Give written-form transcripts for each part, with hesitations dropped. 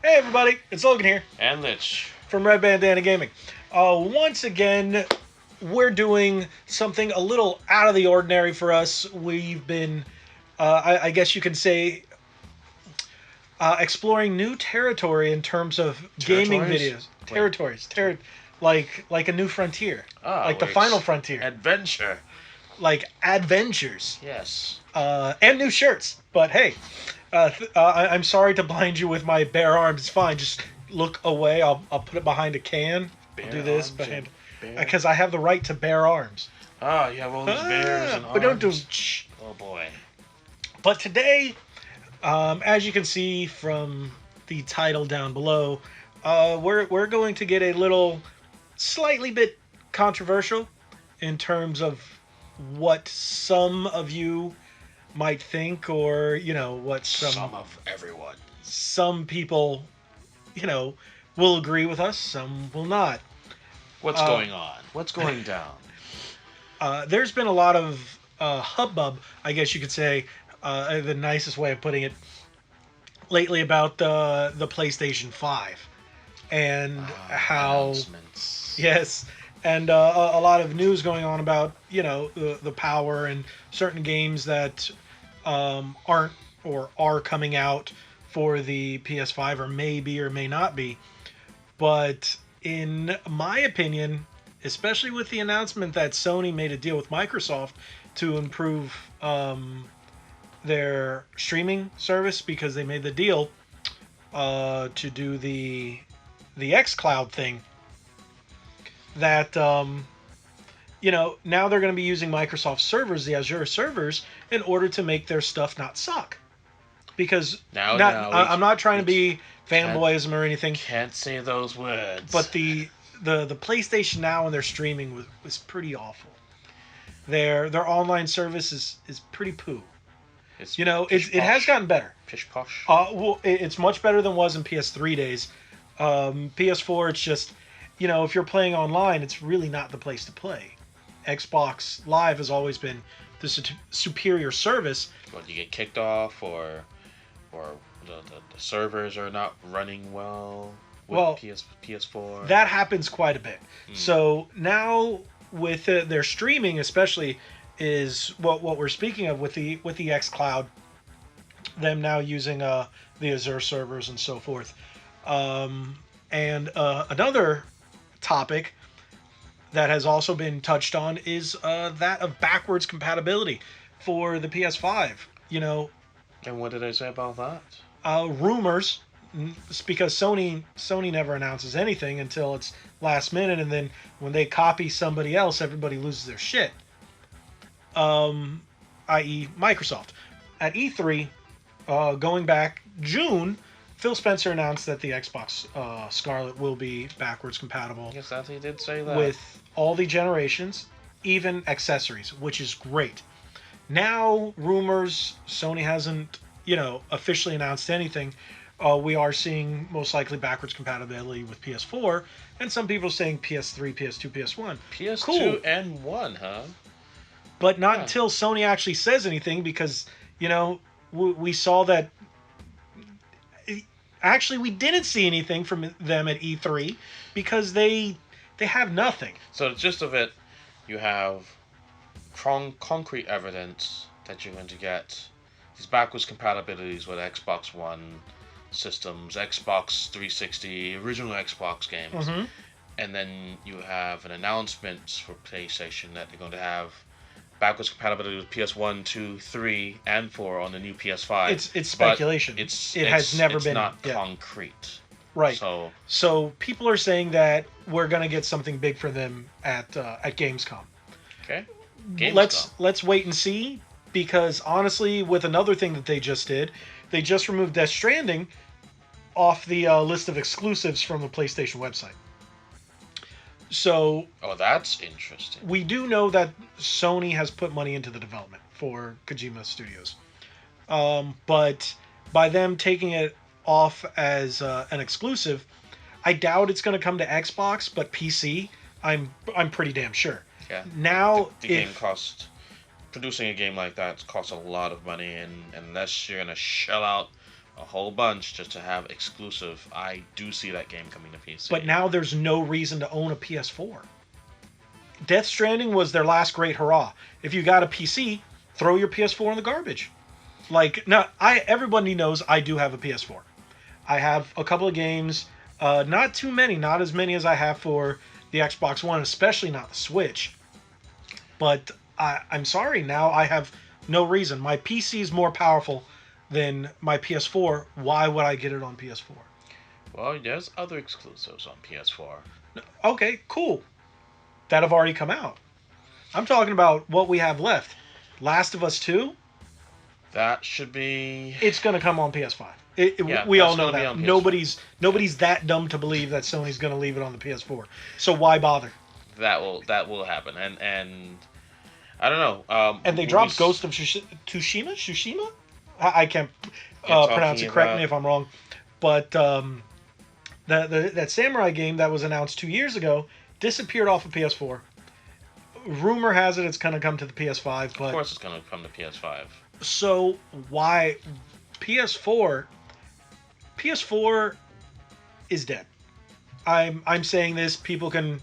Hey everybody, it's Logan here And Lich. from Red Bandana Gaming. Once again, we're doing something a little out of the ordinary for us. We've been, I guess you could say, exploring new territory in terms of gaming Territories? videos. Wait. Territories, like a new frontier, like the We're final frontier, Adventure. like adventures, Yes. and new shirts. But hey, I'm sorry to blind you with my bare arms. It's fine. Just look away. I'll put it behind a can. I'll do Bear this arms behind and bear. because I have the right to bear arms. You have all these bears and arms. But don't do. Shh. Oh boy. But today, as you can see from the title down below, we're going to get a little, slightly bit controversial in terms of what some of you might think, or what Some of everyone. some people, will agree with us, some will not. What's going on? What's going down? There's been a lot of hubbub, I guess you could say, the nicest way of putting it, lately about the PlayStation 5 and how Announcements. yes, and a lot of news going on about the power and certain games that aren't or are coming out for the PS5 or may not be. But in my opinion, especially with the announcement that Sony made a deal with Microsoft to improve their streaming service, because they made the deal to do the xCloud thing, that now they're going to be using Microsoft servers, the Azure servers, in order to make their stuff not suck. Because I'm not trying to be fanboyism or anything. Can't say those words. But the PlayStation Now and their streaming was pretty awful. Their online service is pretty poo. It has gotten better. Pish posh. It's much better than it was in PS3 days. PS4, it's just, if you're playing online, it's really not the place to play. Xbox Live has always been the superior service. When you get kicked off, or the servers are not running with PS4. That happens quite a bit. So now with their streaming, especially, is what we're speaking of with the xCloud, them now using the Azure servers and so forth. And another topic that has also been touched on is that of backwards compatibility for the PS5. And what did I say about that? Rumors. It's because Sony never announces anything until it's last minute, and then when they copy somebody else, everybody loses their shit. I.e. Microsoft. At E3, going back June, Phil Spencer announced that the Xbox Scarlet will be backwards compatible. Yes, that he did say that. With all the generations, even accessories, which is great. Now, rumors, Sony hasn't, officially announced anything. We are seeing most likely backwards compatibility with PS4, and some people saying PS3, PS2, PS1. PS2 cool. and 1, huh? But not until Sony actually says anything, because, we saw that. Actually, we didn't see anything from them at E3 because they have nothing. So the gist of it, you have concrete evidence that you're going to get these backwards compatibilities with Xbox One systems, Xbox 360, original Xbox games, and then you have an announcement for PlayStation that they're going to have backwards compatibility with PS1, 2, 3, and 4 on the new PS5. It's speculation. It has never been not concrete. Right. So people are saying that we're gonna get something big for them at Gamescom. Okay. Let's wait and see, because honestly, with another thing that they just did, they just removed Death Stranding off the list of exclusives from the PlayStation website. So, that's interesting. We do know that Sony has put money into the development for Kojima Studios, but by them taking it off as an exclusive, I doubt it's going to come to Xbox, but PC, I'm pretty damn sure. Yeah. Now, the game producing a game like that costs a lot of money, and unless you're going to shell out a whole bunch just to have exclusive. I do see that game coming to PC. But now there's no reason to own a PS4. Death Stranding was their last great hurrah. If you got a PC, throw your PS4 in the garbage. Like, now, everybody knows I do have a PS4. I have a couple of games, not too many, not as many as I have for the Xbox One, especially not the Switch. But I'm sorry, now I have no reason. My PC is more powerful than my PS4. Why would I get it on PS4? Well, there's other exclusives on PS4. Okay, cool. That have already come out. I'm talking about what we have left. Last of Us 2, That should be. it's going to come on PS5. Yeah, We all that's know gonna be that. on PS5. Nobody's that dumb to believe that Sony's going to leave it on the PS4. So why bother? That will happen, and I don't know. And they dropped Ghost of Tsushima. I can't pronounce it. Correct me if I'm wrong. But that samurai game that was announced 2 years ago disappeared off of PS4. Rumor has it it's going to come to the PS5, but Of course, it's gonna come to PS5. so why PS4? PS4 is dead. I'm saying this. People can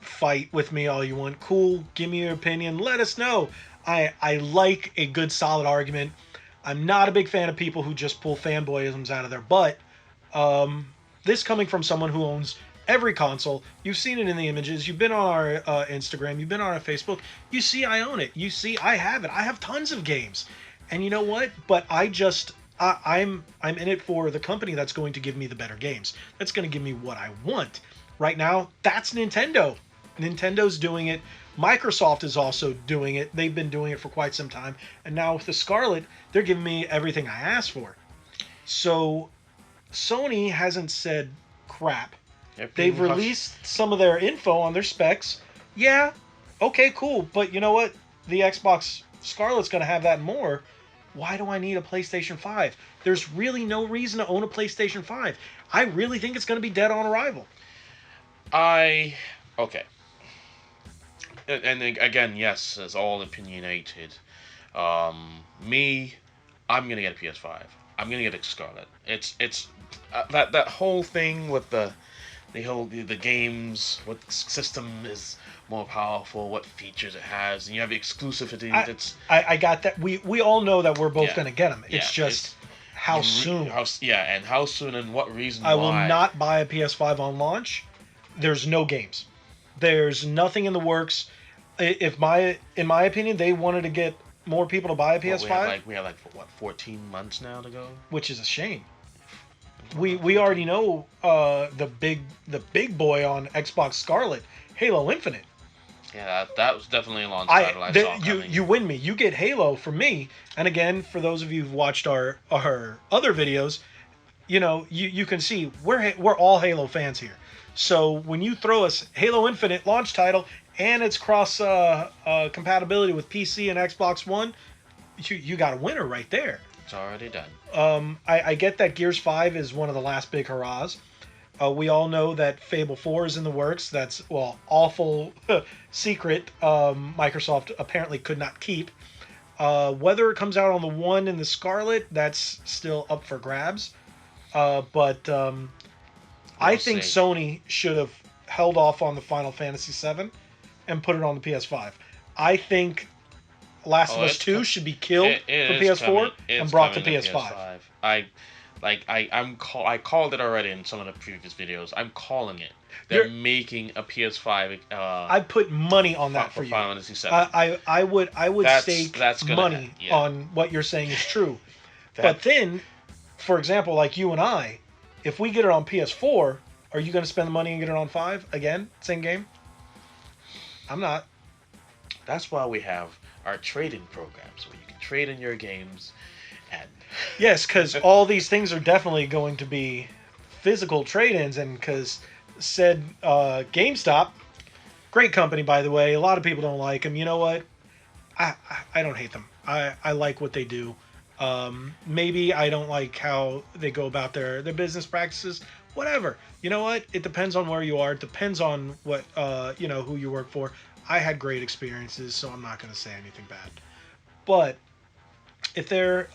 fight with me all you want. Cool. Give me your opinion. Let us know. I like a good solid argument. I'm not a big fan of people who just pull fanboyisms out of their butt. This coming from someone who owns every console. You've seen it in the images. You've been on our Instagram. You've been on our Facebook. You see I own it. You see I have it. I have tons of games. And you know what? But I'm in it for the company that's going to give me the better games. That's going to give me what I want. Right now, that's Nintendo. Nintendo's doing it. Microsoft is also doing it. They've been doing it for quite some time. And now with the Scarlet, they're giving me everything I asked for. So Sony hasn't said crap. They've released some of their info on their specs. Yeah, okay, cool. But you know what? The Xbox Scarlet's going to have that more. Why do I need a PlayStation 5? There's really no reason to own a PlayStation 5. I really think it's going to be dead on arrival. Okay. And again, yes, it's all opinionated. Me, I'm gonna get a PS5. I'm gonna get a Scarlet. It's that whole thing with the games, what system is more powerful, what features it has, and you have exclusivity. I got that. We all know that we're both Yeah. gonna get them. It's just how soon. And how soon and what reason. I will not buy a PS5 on launch. There's no games. There's nothing in the works. In my opinion, they wanted to get more people to buy a PS5. We have like what 14 months now to go, which is a shame. We already know the big boy on Xbox Scarlet, Halo Infinite. Yeah, that was definitely a launch title I saw coming. You win me. You get Halo from me. And again, for those of you who've watched our other videos, you can see we're all Halo fans here. So when you throw us Halo Infinite launch title and it's cross compatibility with PC and Xbox One, you got a winner right there. It's already done. I get that Gears 5 is one of the last big hurrahs. We all know that Fable 4 is in the works. That's, awful secret Microsoft apparently could not keep. Whether it comes out on the One and the Scarlet, that's still up for grabs. But I think Sony should have held off on the Final Fantasy VII and put it on the PS5. I think Last of Us 2 should be killed for PS4 and brought to PS5. I called it already in some of the previous videos. I'm calling it. They're making a PS5. I put money on that for you. Final Fantasy VII. I would stake money on what you're saying is true. But then, for example, like you and I, if we get it on PS4, are you going to spend the money and get it on 5 again? Same game? I'm not. That's why we have our trading programs where you can trade in your games. And yes, because all these things are definitely going to be physical trade-ins, and because said GameStop, great company by the way, a lot of people don't like them. You know what? I don't hate them. I like what they do. Maybe I don't like how they go about their business practices. Whatever. You know what? It depends on where you are. It depends on what who you work for. I had great experiences, so I'm not going to say anything bad. But if they're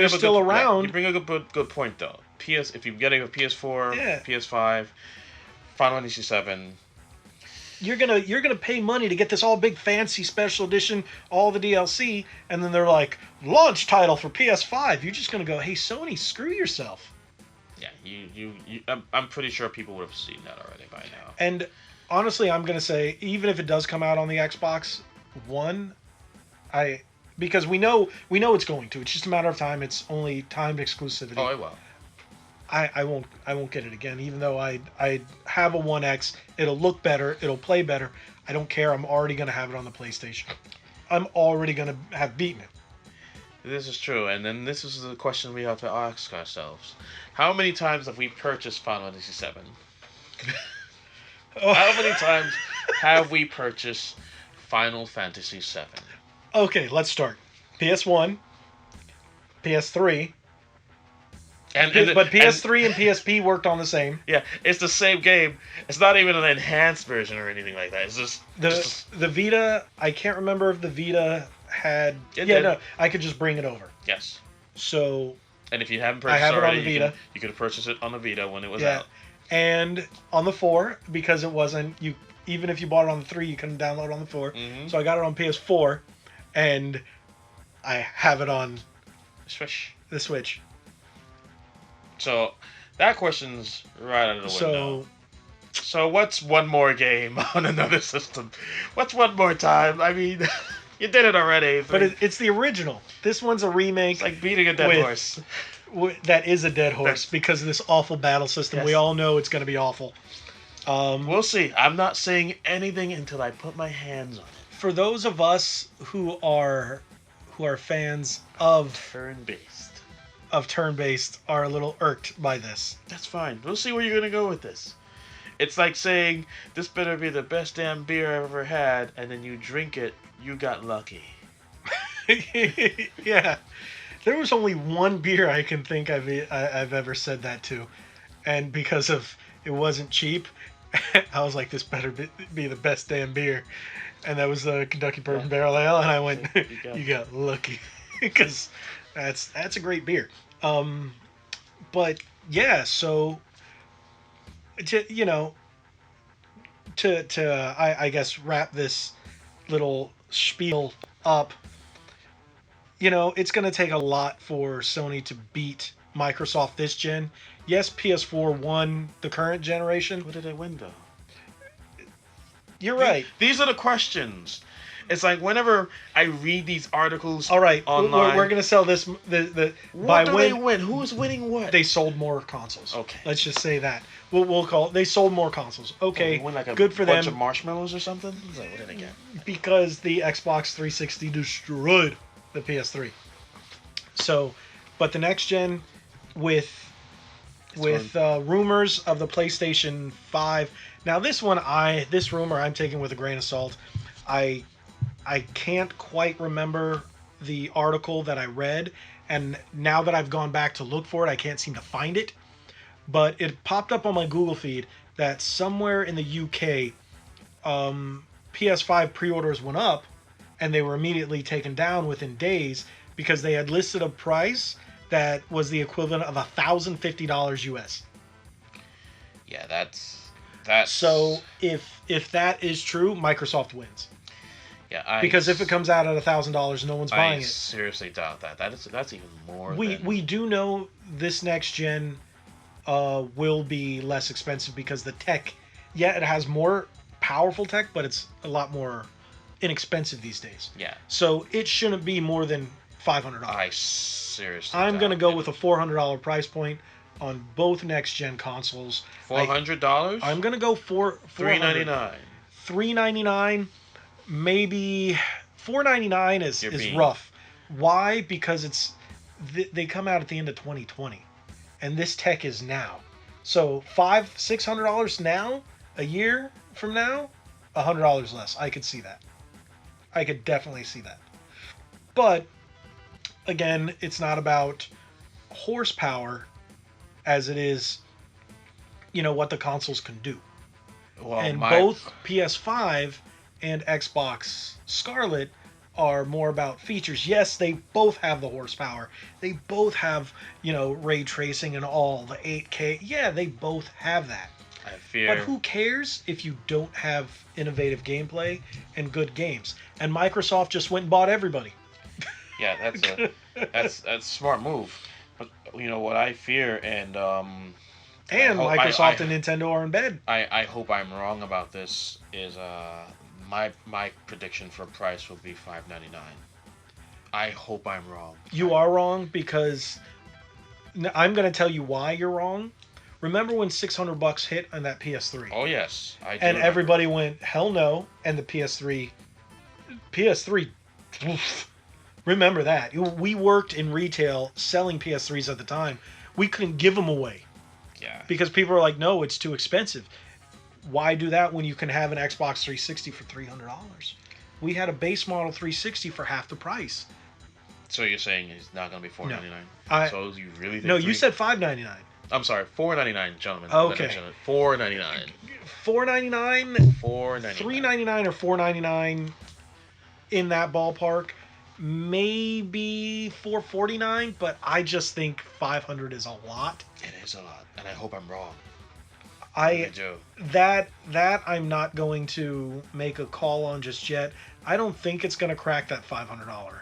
still around. you bring a good point though. If you're getting a PS4, Yeah. PS5, Final Fantasy 7. You're gonna pay money to get this all big fancy special edition, all the DLC, and then they're like, launch title for PS5. You're just gonna go, hey Sony, screw yourself. Yeah, I'm pretty sure people would have seen that already by now. And honestly, I'm gonna say, even if it does come out on the Xbox One, because we know it's going to. It's just a matter of time. It's only timed exclusivity. Oh, it will. I won't get it again, even though I have a One X. It'll look better. It'll play better. I don't care. I'm already gonna have it on the PlayStation. I'm already gonna have beaten it. This is true, and then this is the question we have to ask ourselves: how many times have we purchased Final Fantasy 7? Oh. How many times have we purchased Final Fantasy 7? Okay, let's start. PS1, PS3. But PS3 and PSP worked on the same. Yeah, it's the same game. It's not even an enhanced version or anything like that. It's just the Vita. I can't remember if the Vita had. No, I could just bring it over. Yes. So. And if you haven't purchased it already, you could have purchased it on the Vita when it was out. And on the 4, because it wasn't even if you bought it on the 3, you couldn't download it on the 4. Mm-hmm. So I got it on PS4, and I have it on the Switch. So that question's right out of the window. So what's one more game on another system? What's one more time? I mean, you did it already. But it's the original. This one's a remake. It's like beating a dead horse. That is a dead horse because of this awful battle system. Yes. We all know it's going to be awful. We'll see. I'm not saying anything until I put my hands on it. For those of us who are fans of turn-based are a little irked by this. That's fine. We'll see where you're going to go with this. It's like saying, this better be the best damn beer I've ever had, and then you drink it, you got lucky. Yeah. There was only one beer I can think I've ever said that to. And because of it wasn't cheap, I was like, this better be the best damn beer. And that was the Kentucky Bourbon Barrel Ale, and I went, you got lucky. Because that's a great beer. But yeah, so to I guess wrap this little spiel up. It's going to take a lot for Sony to beat Microsoft this gen. Yes, PS4 won the current generation. What did they win though? You're right. These are the questions. It's like whenever I read these articles. All right, online, we're gonna sell this. What do they win? Who's winning what? They sold more consoles. Okay, let's just say that. We'll call it. They sold more consoles. Okay, win like good for them. Bunch of marshmallows or something. Like, what did they get? Because the Xbox 360 destroyed the PS3. So, but the next gen with rumors of the PlayStation 5. Now this rumor I'm taking with a grain of salt. I can't quite remember the article that I read, and now that I've gone back to look for it, I can't seem to find it. But it popped up on my Google feed that somewhere in the UK, PS5 pre-orders went up, and they were immediately taken down within days because they had listed a price that was the equivalent of $1,050 US. Yeah, that's. So if that is true, Microsoft wins. Yeah, because if it comes out at $1,000, no one's buying it. I seriously doubt that. That's even more. We do know this next gen will be less expensive because the tech, it has more powerful tech, but it's a lot more inexpensive these days. Yeah. So it shouldn't be more than $500. I seriously. I'm gonna go with a $400 price point on both next gen consoles. $400. I'm gonna go for $399. $399. Maybe $499 is rough. Why? Because they come out at the end of 2020, and this tech is now. So $600 now, a year from now, $100 less. I could see that. I could definitely see that. But again, it's not about horsepower as it is, what the consoles can do. Well, and both PS5 and Xbox Scarlet are more about features. Yes, they both have the horsepower. They both have, ray tracing and all, the 8K. Yeah, they both have that. I fear. But who cares if you don't have innovative gameplay and good games? And Microsoft just went and bought everybody. Yeah, that's a smart move. But what I fear, and Microsoft and Nintendo are in bed. I hope I'm wrong about this. Is my prediction for price will be $5.99. I hope I'm wrong. You are wrong, because I'm going to tell you why you're wrong. Remember when $600 hit on that PS3? Oh yes, I do. And remember. Everybody went hell no, and the PS3. Oof, remember that. We worked in retail selling PS3s at the time. We couldn't give them away. Yeah. Because people are like, no, it's too expensive. Why do that when you can have an Xbox 360 for $300? We had a base model 360 for half the price. So you're saying it's not going to be $4.99? No. So you really think? No, you said $5.99. I'm sorry, $4.99, gentlemen. Okay. $4.99. $4.99. $4.99. $3.99 or $4.99 in that ballpark. Maybe $4.49, but I just think $500 is a lot. It is a lot, and I hope I'm wrong. I do. That I'm not going to make a call on just yet. I don't think it's going to crack that $500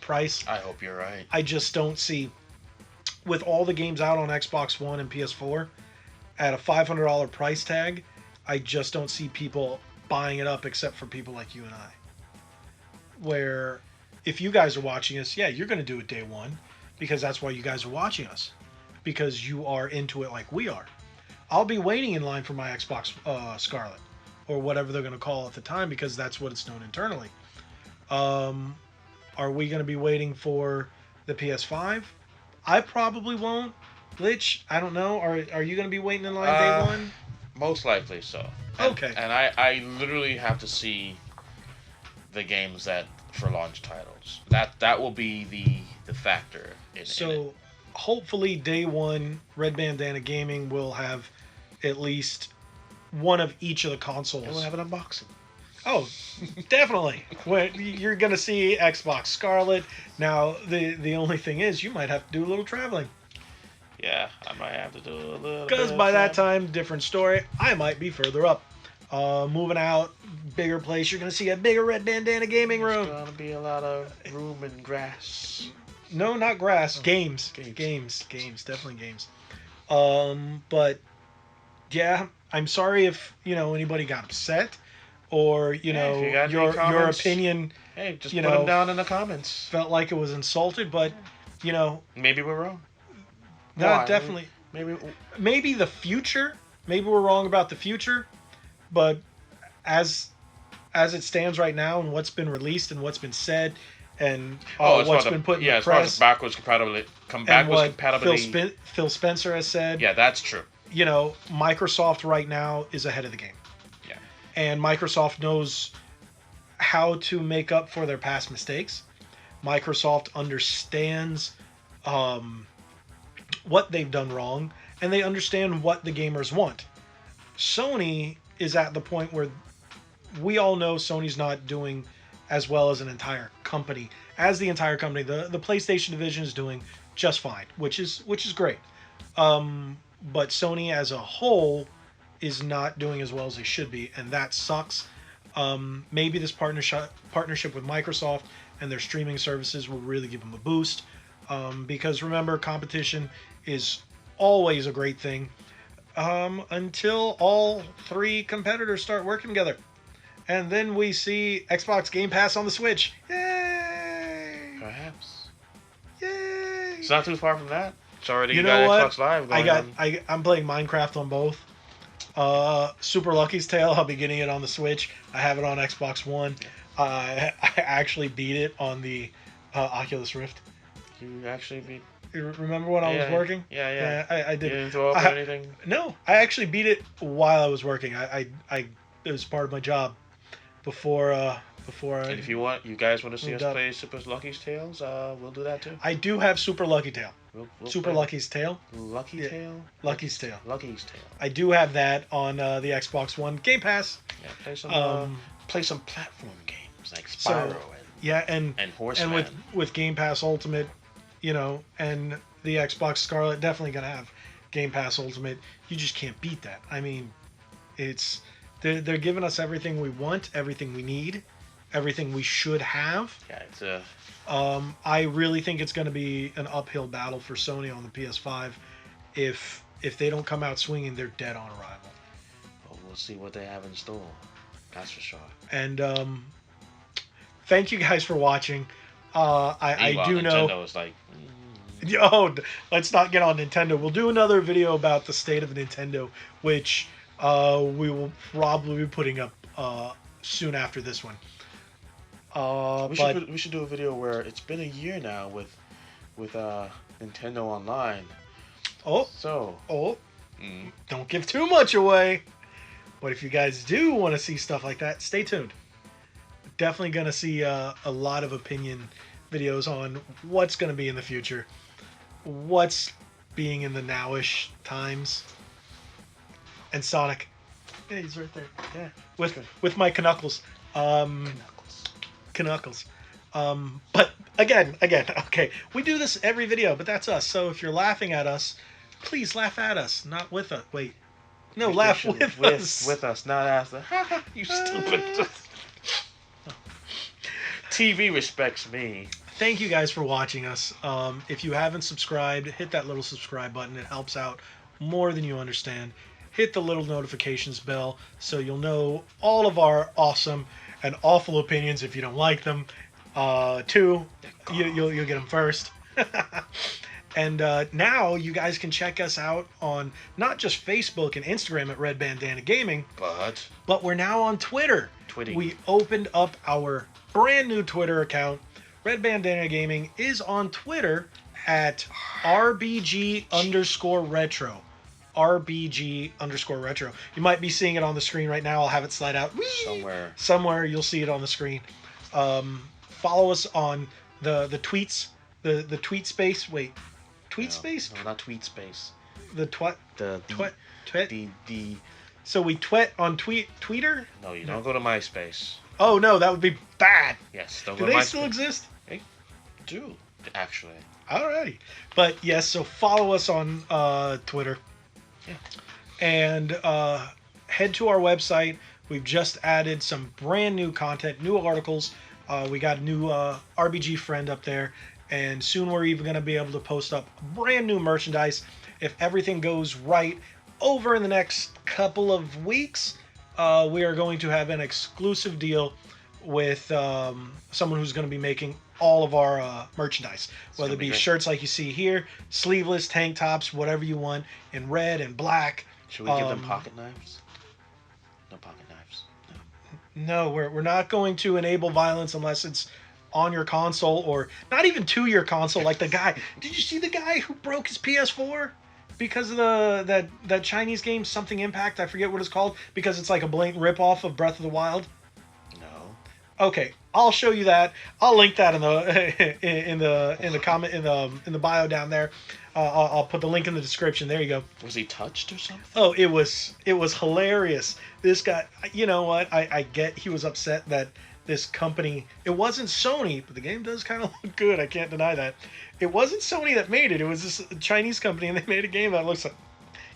price. I hope you're right. I just don't see, with all the games out on Xbox One and PS4 at a $500 price tag, I just don't see people buying it up, except for people like you and I. Where if you guys are watching us, yeah, you're going to do it day one, because that's why you guys are watching us, because you are into it like we are. I'll be waiting in line for my Xbox Scarlet, or whatever they're going to call it at the time, because that's what it's known internally. Are we going to be waiting for the PS5? I probably won't. Lich, I don't know. Are you going to be waiting in line day one? Most likely so. Okay. And I literally have to see the games that for launch titles. That will be the factor in it. Hopefully day one, Red Bandana Gaming will have at least one of each of the consoles. We'll have an unboxing. Oh, definitely. You're going to see Xbox Scarlet. Now, the only thing is, you might have to do a little traveling. Yeah, I might have to do a little. Because by that time, different story, I might be further up. Moving out, bigger place, you're going to see a bigger Red Bandana Gaming room. There's going to be a lot of room and grass. No, not grass. Games. Definitely games. But, yeah, I'm sorry if, anybody got upset. Or, your opinion... Hey, just put them down in the comments. Felt like it was insulted, but, Maybe we're wrong. No, Why? definitely. Maybe the future. Maybe we're wrong about the future. But as it stands right now, and what's been released and what's been said, and what's been put in the press... as far as backwards compatibility... Phil Spencer has said... Yeah, that's true. Microsoft right now is ahead of the game. Yeah. And Microsoft knows how to make up for their past mistakes. Microsoft understands what they've done wrong, and they understand what the gamers want. Sony is at the point where we all know Sony's not doing as well as an entire company. As the entire company, the PlayStation division is doing just fine, which is great. But Sony as a whole is not doing as well as they should be, and that sucks. Maybe this partnership with Microsoft and their streaming services will really give them a boost. Because remember, competition is always a great thing until all three competitors start working together. And then we see Xbox Game Pass on the Switch. Yay! Perhaps. Yay! It's not too far from that. It's already got Xbox Live going on. I'm playing Minecraft on both. Super Lucky's Tale, I'll be getting it on the Switch. I have it on Xbox One. I actually beat it on the Oculus Rift. You actually beat... Remember when I was working? Yeah. I did. You didn't throw up or anything? No, I actually beat it while I was working. It was part of my job before. And if you guys want to see us play Super Lucky's Tales, we'll do that too. I do have Super Lucky Tale. We'll Super Lucky's Tale. Lucky's Tale. Lucky's Tale. Lucky's Tale. I do have that on the Xbox One Game Pass. Yeah, play some platform games like Spyro and Yeah, and Horseman. with Game Pass Ultimate, you know, and the Xbox Scarlet definitely gonna have Game Pass Ultimate. You just can't beat that. I mean, it's they're giving us everything we want, everything we need, everything we should have. Yeah, it's a. I really think it's going to be an uphill battle for Sony on the PS5. If they don't come out swinging, they're dead on arrival. Well, we'll see what they have in store. That's for sure. And thank you guys for watching. I do Nintendo know. is like. Oh, let's not get on Nintendo. We'll do another video about the state of Nintendo, which we will probably be putting up soon after this one. We should do a video where it's been a year now with Nintendo Online. Don't give too much away. But if you guys do want to see stuff like that, stay tuned. Definitely going to see a lot of opinion videos on what's going to be in the future, what's being in the nowish times, and Sonic. Yeah, he's right there. Yeah, with my Knuckles. Knuckles. But again, okay, we do this every video, but that's us. So if you're laughing at us, please laugh at us, not with us. Wait, no, laugh with us. With us, not at us. You stupid. TV respects me. Thank you guys for watching us. If you haven't subscribed, hit that little subscribe button. It helps out more than you understand. Hit the little notifications bell so you'll know all of our awesome and awful opinions if you don't like them. You'll get them first. And now you guys can check us out on not just Facebook and Instagram at Red Bandana Gaming, but we're now on Twitter. We opened up our brand new Twitter account. Red Bandana Gaming is on Twitter at RBG_retro. RBG_retro. You might be seeing it on the screen right now. I'll have it slide out. Somewhere you'll see it on the screen. Follow us on the tweets, the tweet space. Wait, tweet space? No, not tweet space. The twat. Twit. So we twit on Tweeter? No, you don't go to MySpace. Oh no, that would be bad. Yes, don't do go to MySpace. Do they still exist? They do, actually. Alrighty. But yes, so follow us on Twitter. Yeah. And head to our website. We've just added some brand new content, new articles. We got a new RBG friend up there. And soon we're even going to be able to post up brand new merchandise. If everything goes right, over in the next couple of weeks, we are going to have an exclusive deal with someone who's going to be making all of our merchandise, whether it be shirts like you see here, sleeveless tank tops, whatever you want, in red and black. Should we give them pocket knives? No pocket knives. No, we're not going to enable violence unless it's on your console, or not even to your console. Like the guy, did you see the guy who broke his PS4 because of that Chinese game, Something Impact? I forget what it's called, because it's like a blatant ripoff of Breath of the Wild. No. Okay, I'll show you that. I'll link that in the comment in the bio down there. I'll put the link in the description. There you go. Was he touched or something? Oh, it was hilarious. This guy, you know what? I get he was upset that this company, it wasn't Sony, but the game does kind of look good. I can't deny that. It wasn't Sony that made it. It was this Chinese company, and they made a game that looks like,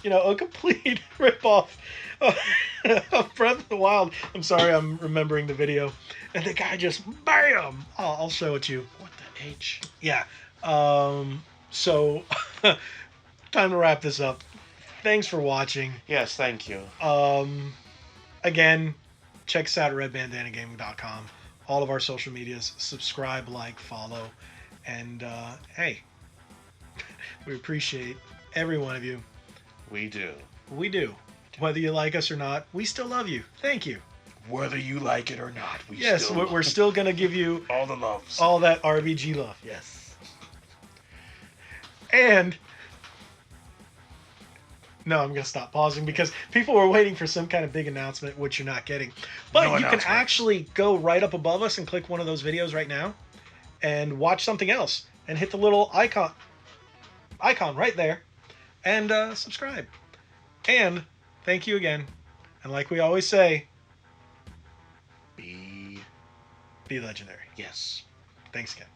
a complete ripoff of Breath of the Wild. I'm sorry, I'm remembering the video. And the guy just, bam! I'll show it to you. What the H? Yeah. So, time to wrap this up. Thanks for watching. Yes, thank you. Again, check us out at redbandanagaming.com. All of our social medias. Subscribe, like, follow. And, hey, we appreciate every one of you. We do. We do. Whether you like us or not, we still love you. Thank you. Whether you like it or not, we're still going to give you all the loves. All that RBG love. Yes. And no, I'm going to stop pausing because people were waiting for some kind of big announcement, which you're not getting. But you can actually go right up above us and click one of those videos right now and watch something else and hit the little icon right there and subscribe. And thank you again. And like we always say, be be legendary. Yes. Thanks again.